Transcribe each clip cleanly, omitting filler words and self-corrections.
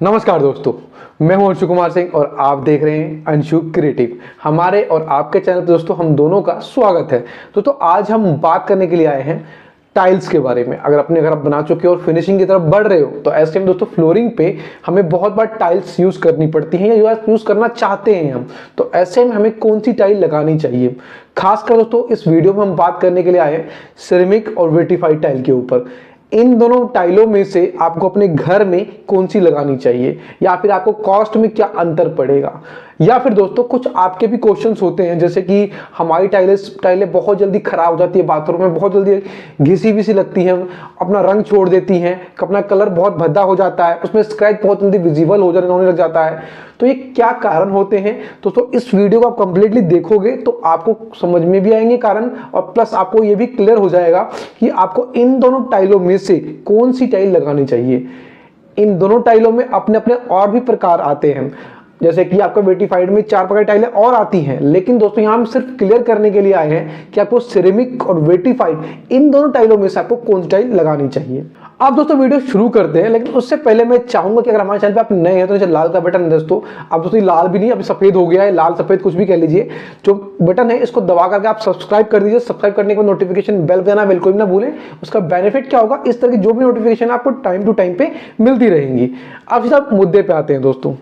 नमस्कार दोस्तों, मैं हूं अंशु कुमार सिंह और आप देख रहे हैं अंशु क्रिएटिव। हमारे और आपके चैनल पर दोस्तों हम दोनों का स्वागत है। दोस्तों आज हम बात करने के लिए आए हैं टाइल्स के बारे में। अगर अपने घर आप बना चुके हो और फिनिशिंग की तरफ बढ़ रहे हो तो ऐसे में दोस्तों फ्लोरिंग पे हमें बहुत बार टाइल्स यूज करनी पड़ती हैं या यूज करना चाहते हैं हम, तो ऐसे में हमें कौन सी टाइल लगानी चाहिए। खासकर दोस्तों इस वीडियो में हम बात करने के लिए आए हैं सिरेमिक और वेटिफाइड टाइल के ऊपर। इन दोनों टाइलों में से आपको अपने घर में कौन सी लगानी चाहिए या फिर आपको कॉस्ट में क्या अंतर पड़ेगा, या फिर दोस्तों कुछ आपके भी क्वेश्चंस होते हैं जैसे कि हमारी टाइलें बहुत जल्दी खराब हो जाती है, बाथरूम में बहुत जल्दी घिसी भी सी लगती हैं, अपना रंग छोड़ देती हैं, अपना कलर बहुत भद्दा हो जाता है, उसमें स्क्रैच बहुत जल्दी विजिबल होने लग जाता है। तो ये क्या कारण होते हैं दोस्तों, इस वीडियो को आप कंप्लीटली देखोगे तो आपको समझ में भी आएंगे कारण, और प्लस आपको ये भी क्लियर हो जाएगा कि आपको इन दोनों टाइलों में से कौन सी टाइल लगानी चाहिए। इन दोनों टाइलों में अपने अपने और भी प्रकार आते हैं, जैसे कि आपका वेटिफाइड में 4 प्रकार टाइलें और आती हैं, लेकिन दोस्तों यहां हम सिर्फ क्लियर करने के लिए आए हैं कि आपको सिरेमिक और वेटिफाइड इन दोनों टाइलों में से आपको कौन सी टाइल लगानी चाहिए। आप दोस्तों वीडियो शुरू करते हैं, लेकिन उससे पहले मैं चाहूंगा कि अगर हमारे चैनल पे आप नए हैं तो नीचे लाल का बटन है दोस्तों। अब दोस्तों लाल भी नहीं, अभी सफेद हो गया है, लाल सफेद कुछ भी कह लीजिए, जो बटन है इसको दबा करके आप सब्सक्राइब कर दीजिए। सब्सक्राइब करने के बाद नोटिफिकेशन बेल बजाना बिल्कुल भी ना भूलें। उसका बेनिफिट क्या होगा, इस तरह की जो भी नोटिफिकेशन आपको टाइम टू टाइम पे मिलती रहेंगी। अब सीधा मुद्दे पे आते हैं दोस्तों।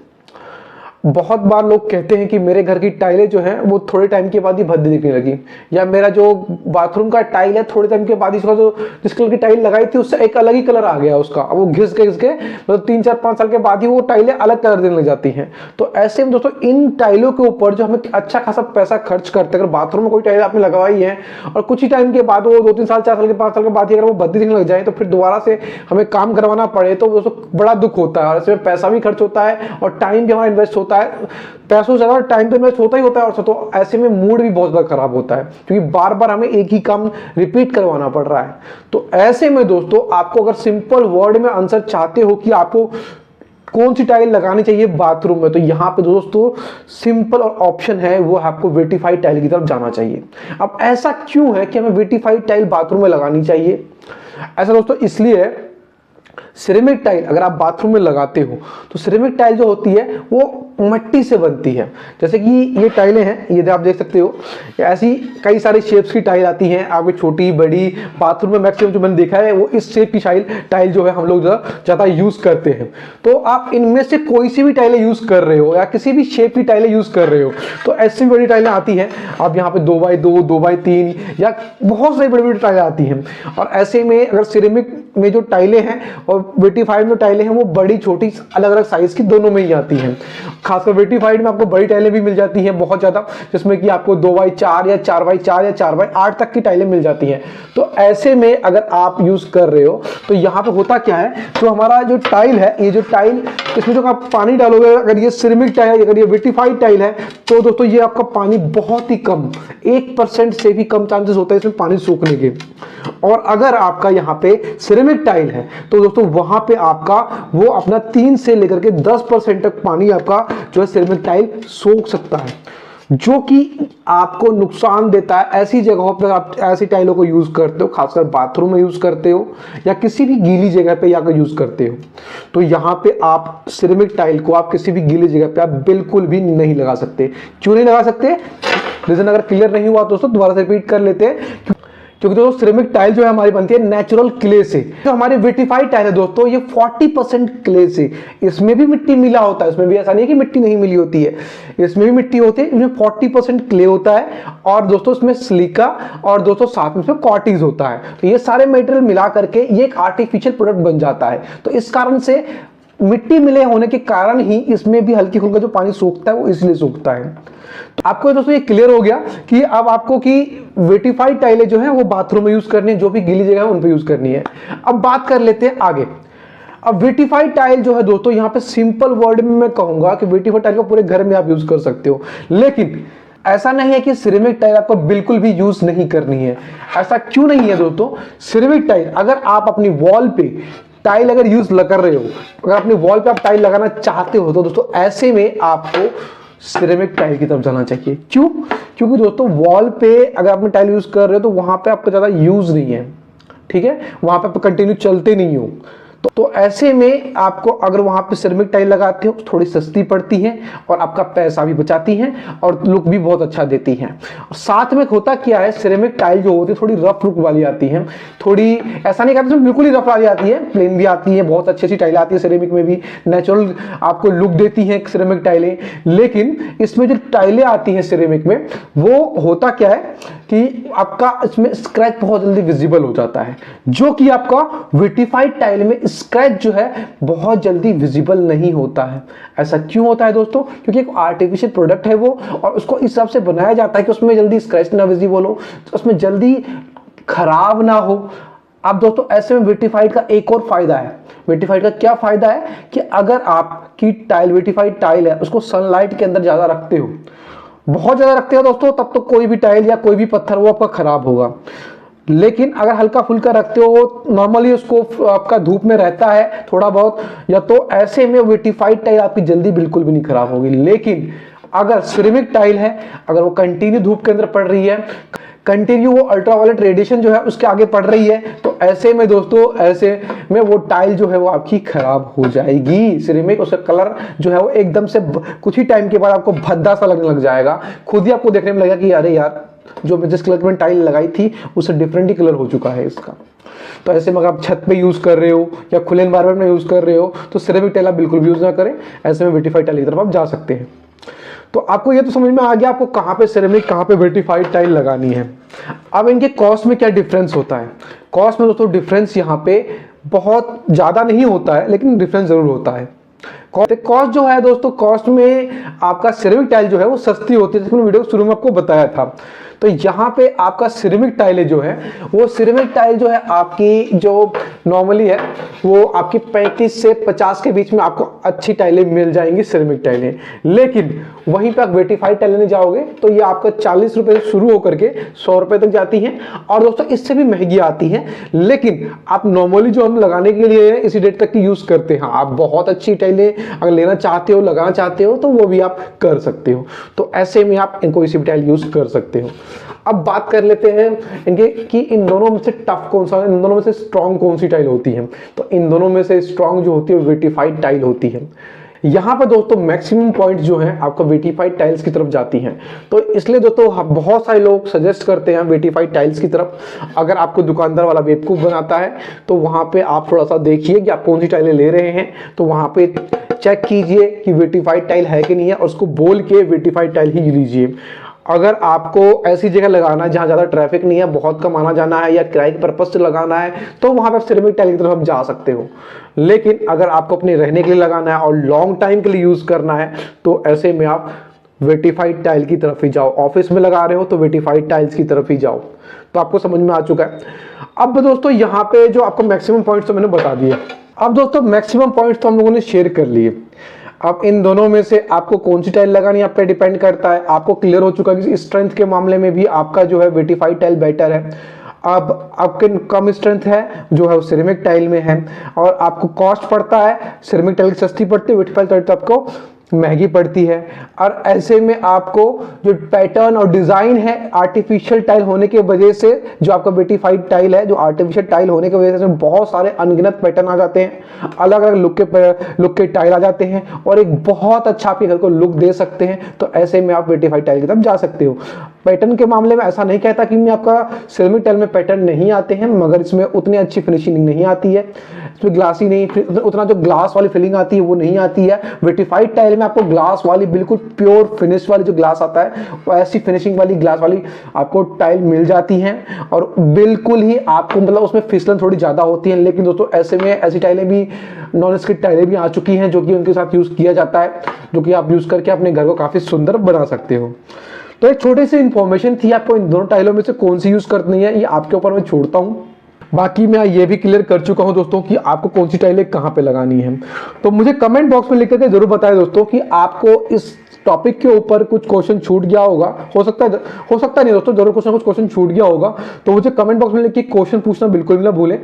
बहुत बार लोग कहते हैं कि मेरे घर की टाइलें जो हैं वो थोड़े टाइम के बाद ही भद्दी दिखने लगी, या मेरा जो बाथरूम का टाइल है थोड़े टाइम के बाद इसका जो जिस कलर की टाइल लगाई थी उससे एक अलग ही कलर आ गया उसका, अब वो घिस के मतलब 3-4-5 साल के बाद ही वो टाइलें अलग कलर देने लग जाती हैं। तो ऐसे में दोस्तों इन टाइलों के ऊपर जो हमें अच्छा खासा पैसा खर्च करते हैं, अगर बाथरूम में कोई टाइल आपने लगवाई है और कुछ ही टाइम के बाद वो 2-3 साल 4 साल के 5 साल के बाद ही अगर वो भद्दी दिखने लग जाए तो फिर दोबारा से हमें काम करवाना पड़े तो दोस्तों बड़ा दुख होता है, और इसमें पैसा भी खर्च होता है और टाइम भी हमारा इन्वेस्ट होता है। पैसों से ज्यादा टाइम तो इन्वेस्ट होता ही होता है, और तो ऐसे में मूड भी बहुत ज्यादा खराब होता है क्योंकि बार बार हमें एक ही काम रिपीट करवाना पड़ रहा है। तो ऐसे में दोस्तों आपको अगर सिंपल वर्ड में आंसर चाहते हो कि आपको कौन सी टाइल लगानी चाहिए बाथरूम में, तो यहाँ पे दोस्तों सिंपल और ऑप्शन है वो आपको वेटिफाइड टाइल की तरफ जाना चाहिए। अब ऐसा क्यों है कि हमें वेटिफाइड टाइल बाथरूम में लगानी चाहिए? ऐसा दोस्तों इसलिए है, सिरेमिक टाइल अगर आप बाथरूम में लगाते हो तो सिरेमिक टाइल जो होती है वो मिट्टी से बनती है। जैसे कि ये टाइलें हैं, ये आप देख सकते हो, ऐसी कई सारी शेप्स की टाइल आती हैं, आपकी छोटी बड़ी। बाथरूम में मैक्सिमम जो मैंने देखा है वो इस शेप की टाइल जो है हम लोग ज़्यादा यूज़ करते हैं। तो आप इनमें से कोई सी भी टाइलें यूज़ कर रहे हो या किसी भी शेप की टाइलें यूज़ कर रहे हो तो ऐसी बड़ी टाइलें आती हैं। आप यहाँ पे 2x2, 2x3 या बहुत सारी बड़ी बड़ी टाइलें आती हैं। और ऐसे में अगर सिरेमिक में जो टाइलें हैं और वेटिफाइड में टाइलें हैं वो बड़ी छोटी अलग अलग साइज की दोनों में ही आती हैं। खासकर वेटिफाइड में आपको बड़ी टाइलें भी मिल जाती हैं बहुत ज्यादा, जिसमें कि आपको 2x4 या 4x4 या 4x8 तक की टाइलें मिल जाती हैं। तो ऐसे में अगर आप यूज कर रहे हो तो यहाँ पे होता क्या है, तो हमारा जो टाइल है, ये जो टाइल इसमें जो आप पानी डालोगे, अगर ये सिरेमिक टाइल है, अगर ये वेटिफाइड टाइल है तो दोस्तों ये आपका पानी बहुत ही कम, 1% से भी कम चांसेस होता है इसमें पानी सूखने के। और अगर आपका यहाँ पे सिरेमिक टाइल है तो दोस्तों वहां पे आपका वो अपना 3 से लेकर के 10% तक पानी आपका जो है सिरेमिक टाइल सोख सकता है, जो कि आपको नुकसान देता है ऐसी जगहों पर आप ऐसी टाइलों को यूज करते हो, खासकर बाथरूम में यूज करते हो या किसी भी गीली जगह पे जाकर यूज करते हो। तो यहाँ पे आप सिरेमिक टाइल को आप किसी भी गीली जगह पे आप बिल्कुल भी नहीं लगा सकते। क्यों नहीं लगा सकते, रीजन अगर क्लियर नहीं हुआ दोस्तों दोबारा से रिपीट कर लेते हैं। क्योंकि दोस्तों सिरेमिक टाइल जो है हमारी बनती है नेचुरल क्ले से। जो हमारी वेटिफाइड टाइल है दोस्तों ये 40% क्ले से, इसमें भी मिट्टी मिला होता है, इसमें भी ऐसा नहीं है कि मिट्टी नहीं मिली होती है, इसमें भी मिट्टी होती है। इसमें 40% क्ले होता है और दोस्तों इसमें सिलिका और दोस्तों साथ में इसमें कॉटिज होता है। तो ये सारे मटेरियल मिला करके ये एक आर्टिफिशियल प्रोडक्ट बन जाता है। तो इस कारण से मिट्टी मिले होने के कारण ही इसमें भी हल्की फुल्का जो पानी सूखता है वो इसलिए सूखता है। तो आपको दोस्तों ये क्लियर हो गया कि अब आपको कि वेटिफाइड टाइलें जो है वो बाथरूम में यूज करनी है, जो भी गीली जगह है उन पे यूज करनी है। अब बात कर लेते हैं आगे। अब वेटिफाइड टाइल जो है दोस्तों यहाँ पे सिंपल वर्ड में मैं कहूंगा कि वेटिफाइड टाइल को पूरे घर में आप यूज कर सकते हो, लेकिन ऐसा नहीं है कि सिरेमिक टाइल आपको बिल्कुल भी यूज नहीं करनी है। ऐसा क्यों नहीं है दोस्तों, सिरेमिक टाइल अगर आप अपनी वॉल पे टाइल अगर यूज कर रहे हो, अगर अपनी वॉल पे आप टाइल लगाना चाहते हो तो दोस्तों ऐसे में आपको सिरेमिक टाइल की तरफ जाना चाहिए। क्यों? क्योंकि दोस्तों वॉल पे अगर आप टाइल यूज कर रहे हो तो वहां पे आपका ज्यादा यूज नहीं है, ठीक है, वहां पे आप कंटिन्यू चलते नहीं हो। तो ऐसे में आपको अगर वहां पे सिरेमिक टाइल लगाते हो तो थोड़ी सस्ती पड़ती है और आपका पैसा भी बचाती है और लुक भी बहुत अच्छा देती है। और साथ में होता क्या है, सिरेमिक टाइल जो होती है थोड़ी रफ लुक वाली आती है, थोड़ी ऐसा नहीं कहते बिल्कुल ही रफ वाली आती है, प्लेन भी आती है, बहुत अच्छी अच्छी टाइल आती है सिरेमिक में भी, नेचुरल आपको लुक देती है सिरेमिक टाइलें। लेकिन इसमें जो टाइलें आती हैं सिरेमिक में, वो होता क्या है कि आपका इसमें स्क्रैच बहुत जल्दी विजिबल हो जाता है, जो कि आपका विटिफाइड टाइल में स्क्रैच जो है बहुत जल्दी विजिबल नहीं होता है। ऐसा क्यों होता है दोस्तों? क्योंकि एक आर्टिफिशियल प्रोडक्ट है वो, और उसको इस हिसाब से बनाया जाता है कि उसमें जल्दी स्क्रैच ना विजिबल हो, उसमें जल्दी खराब ना हो। अब दोस्तों ऐसे में विटिफाइड का एक और फायदा है। विटिफाइड का क्या फायदा है कि अगर आपकी टाइल विटिफाइड टाइल है उसको सनलाइट के अंदर ज्यादा रखते हो, बहुत ज्यादा रखते हो दोस्तों, तब तो कोई भी टाइल या कोई भी पत्थर वो आपका खराब होगा। लेकिन अगर हल्का फुल्का रखते हो, नॉर्मली उसको आपका धूप में रहता है थोड़ा बहुत, या तो ऐसे में विटिफाइड टाइल आपकी जल्दी बिल्कुल भी नहीं खराब होगी। लेकिन अगर सिरेमिक टाइल है, अगर वो कंटिन्यू धूप के अंदर पड़ रही है, कंटिन्यू वो अल्ट्रावायलेट रेडिएशन जो है उसके आगे पड़ रही है, तो ऐसे में दोस्तों, ऐसे में वो टाइल जो है वो आपकी खराब हो जाएगी। सिरेमिक उसका कलर जो है वो एकदम से कुछ ही टाइम के बाद आपको भद्दा सा लगने लग जाएगा, खुद ही आपको देखने में लगेगा कि अरे यार जो जिस कलर में टाइल लगाई थी उससे डिफरेंट ही कलर हो चुका है इसका। तो ऐसे में अगर आप छत पे यूज कर रहे हो या खुले एनवायरनमेंट में यूज कर रहे हो तो सिरेमिक टाइल आप बिल्कुल भी यूज ना करें। ऐसे में विटिफाइड टाइल की तरफ आप जा सकते हैं। तो आपको ये तो समझ में आ गया आपको कहाँ पे सिरेमिक, कहाँ पे विटिफाइड टाइल लगानी है। अब इनके कॉस्ट में क्या डिफरेंस होता है? कॉस्ट में दोस्तों डिफरेंस यहाँ पे बहुत ज्यादा नहीं होता है, लेकिन डिफरेंस जरूर होता है। कॉस्ट जो है दोस्तों, कॉस्ट में आपका सिरेमिक टाइल जो है वो सस्ती होती है, जैसे मैंने वीडियो शुरू में आपको बताया था। तो यहाँ पे आपका सिरेमिक टाइल जो है वो सिरेमिक टाइल जो है आपकी जो नॉर्मली है वो आपकी 35 से 50 के बीच में आपको अच्छी टाइलें मिल जाएंगी सिरेमिक टाइलें। लेकिन वहीं पे आप विटिफाइड टाइल लेने जाओगे तो ये आपका 40 रुपए से शुरू होकर के 100 रुपए तक जाती हैं, और दोस्तों इससे भी महंगी आती हैं। लेकिन आप नॉर्मली जो हम लगाने के लिए इसी डेट तक की यूज करते हैं, आप बहुत अच्छी टाइलें अगर लेना चाहते हो, लगाना चाहते हो, तो वो भी आप कर सकते हो। तो ऐसे में आप इनको इसी टाइल यूज कर सकते हो। अब बात कर लेते हैं इनके कि इन दोनों में से टफ कौन सा, इन दोनों में से स्ट्रॉन्ग कौन सी टाइल होती है। तो इन दोनों में से स्ट्रॉन्ग जो होती है विटिफाइड टाइल होती है। यहाँ पर दोस्तों मैक्सिमम पॉइंट जो है आपका विटिफाइड टाइल्स की तरफ जाती हैं। तो इसलिए दोस्तों बहुत सारे लोग सजेस्ट करते हैं विटिफाइड टाइल्स की तरफ। अगर आपको दुकानदार वाला बेवकूफ बनाता है तो वहां पे आप थोड़ा सा देखिए कि आप कौन सी टाइलें ले रहे हैं, तो वहां पे चेक कीजिए कि विटिफाइड टाइल है कि नहीं है, और उसको बोल के विटिफाइड टाइल ही लीजिए। अगर आपको ऐसी जगह लगाना है जहां ज्यादा ट्रैफिक नहीं है, बहुत कम आना जाना है, या किराए के पर्पज से लगाना है, तो वहां पर सिरेमिक टाइल की तरफ आप जा सकते हो। लेकिन अगर आपको अपने रहने के लिए लगाना है और लॉन्ग टाइम के लिए यूज करना है, तो ऐसे में आप विटिफाइड टाइल की तरफ ही जाओ। ऑफिस में लगा रहे हो तो विटिफाइड टाइल्स की तरफ ही जाओ। तो आपको समझ में आ चुका है। अब दोस्तों यहाँ पे जो आपको मैक्सिमम पॉइंट्स तो मैंने बता दिया। अब दोस्तों मैक्सिमम पॉइंट्स तो हम लोगों ने शेयर कर लिए। अब इन दोनों में से आपको कौन सी टाइल लगानी आप पे डिपेंड करता है। आपको क्लियर हो चुका है कि स्ट्रेंथ के मामले में भी आपका जो है विटिफाइड टाइल बेटर है। अब आपके कम स्ट्रेंथ है जो है वो सिरेमिक टाइल में है, और आपको कॉस्ट पड़ता है, सिरेमिक टाइल सस्ती पड़ती है, विटिफाइड टाइल तो आपको महंगी पड़ती है। और ऐसे में आपको जो पैटर्न और डिजाइन है आर्टिफिशियल टाइल होने की वजह से, जो आपका विटिफाइड टाइल है जो आर्टिफिशियल टाइल होने की वजह से बहुत सारे अनगिनत पैटर्न आ जाते हैं, अलग अलग लुक के टाइल आ जाते हैं, और एक बहुत अच्छा आपके घर को लुक दे सकते हैं। तो ऐसे में आप विटिफाइड टाइल की तरफ जा सकते हो। पैटर्न के मामले में ऐसा नहीं कहता कि मैं आपका सिरेमिक टाइल में पैटर्न नहीं आते हैं, मगर इसमें उतनी अच्छी फिनिशिंग नहीं आती है, इसमें ग्लासी नहीं, उतना जो ग्लास वाली फीलिंग आती है वो नहीं आती है। विटिफाइड टाइल में आपको ग्लास वाली बिल्कुल प्योर फिनिश वाली जो ग्लास आता है वो ऐसी फिनिशिंग वाली ग्लास वाली आपको टाइल मिल जाती हैं, और बिल्कुल ही आपको मतलब उसमें फिसलन थोड़ी ज्यादा होती है। लेकिन दोस्तों ऐसे में ऐसी टाइलें भी, नॉन स्टिक टाइलें भी आ चुकी हैं जो कि उनके साथ यूज किया जाता है, जो कि आप यूज करके अपने घर को काफी सुंदर बना सकते हो। तो एक छोटी सी इंफॉर्मेशन थी, आपको इन दोनों टाइलों में से कौन सी यूज करनी है ये आपके ऊपर मैं छोड़ता हूँ। बाकी मैं ये भी क्लियर कर चुका हूं दोस्तों कि आपको कौन सी टाइलें कहां पे लगानी है। तो मुझे कमेंट बॉक्स में लिख करके जरूर बताएं दोस्तों कि आपको इस टॉपिक के ऊपर कुछ क्वेश्चन छूट गया होगा, हो सकता नहीं दोस्तों, जरूर कुछ ना कुछ क्वेश्चन छूट गया होगा, तो मुझे कमेंट बॉक्स में लिख के क्वेश्चन पूछना बिल्कुल भी ना भूलें।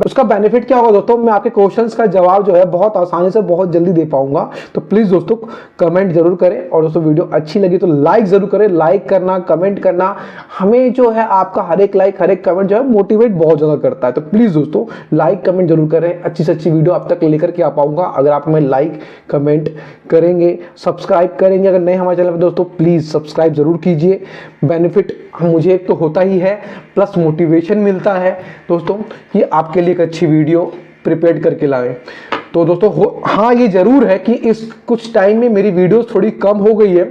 उसका बेनिफिट क्या होगा दोस्तों, मैं आपके क्वेश्चंस का जवाब जो है बहुत आसानी से बहुत जल्दी दे पाऊंगा। तो प्लीज दोस्तों कमेंट जरूर करें, और दोस्तों वीडियो अच्छी लगी तो लाइक जरूर करें। लाइक करना, कमेंट करना, हमें जो है आपका हर एक लाइक, हर एक कमेंट जो है मोटिवेट बहुत ज्यादा करता है। तो प्लीज दोस्तों लाइक कमेंट जरूर करें, अच्छी से अच्छी वीडियो आप तक लेकर के आ पाऊंगा अगर आप हमें लाइक कमेंट करेंगे, सब्सक्राइब करेंगे। अगर नहीं हमारे चैनल पर दोस्तों प्लीज सब्सक्राइब जरूर कीजिए। बेनिफिट मुझे एक तो होता ही है, प्लस मोटिवेशन मिलता है दोस्तों कि आपके लिए एक अच्छी वीडियो प्रिपेयर करके लाएं। तो दोस्तों हाँ ये जरूर है कि इस कुछ टाइम में मेरी वीडियोस थोड़ी कम हो गई है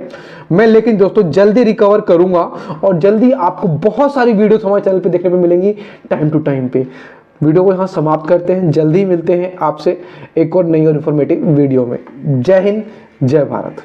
मैं, लेकिन दोस्तों जल्दी रिकवर करूंगा और जल्दी आपको बहुत सारी वीडियोस हमारे चैनल पे देखने पे मिलेंगी टाइम टू टाइम पे। वीडियो को यहाँ समाप्त करते हैं, जल्दी मिलते हैं आपसे एक और नई और इन्फॉर्मेटिव वीडियो में। जय हिंद, जय भारत।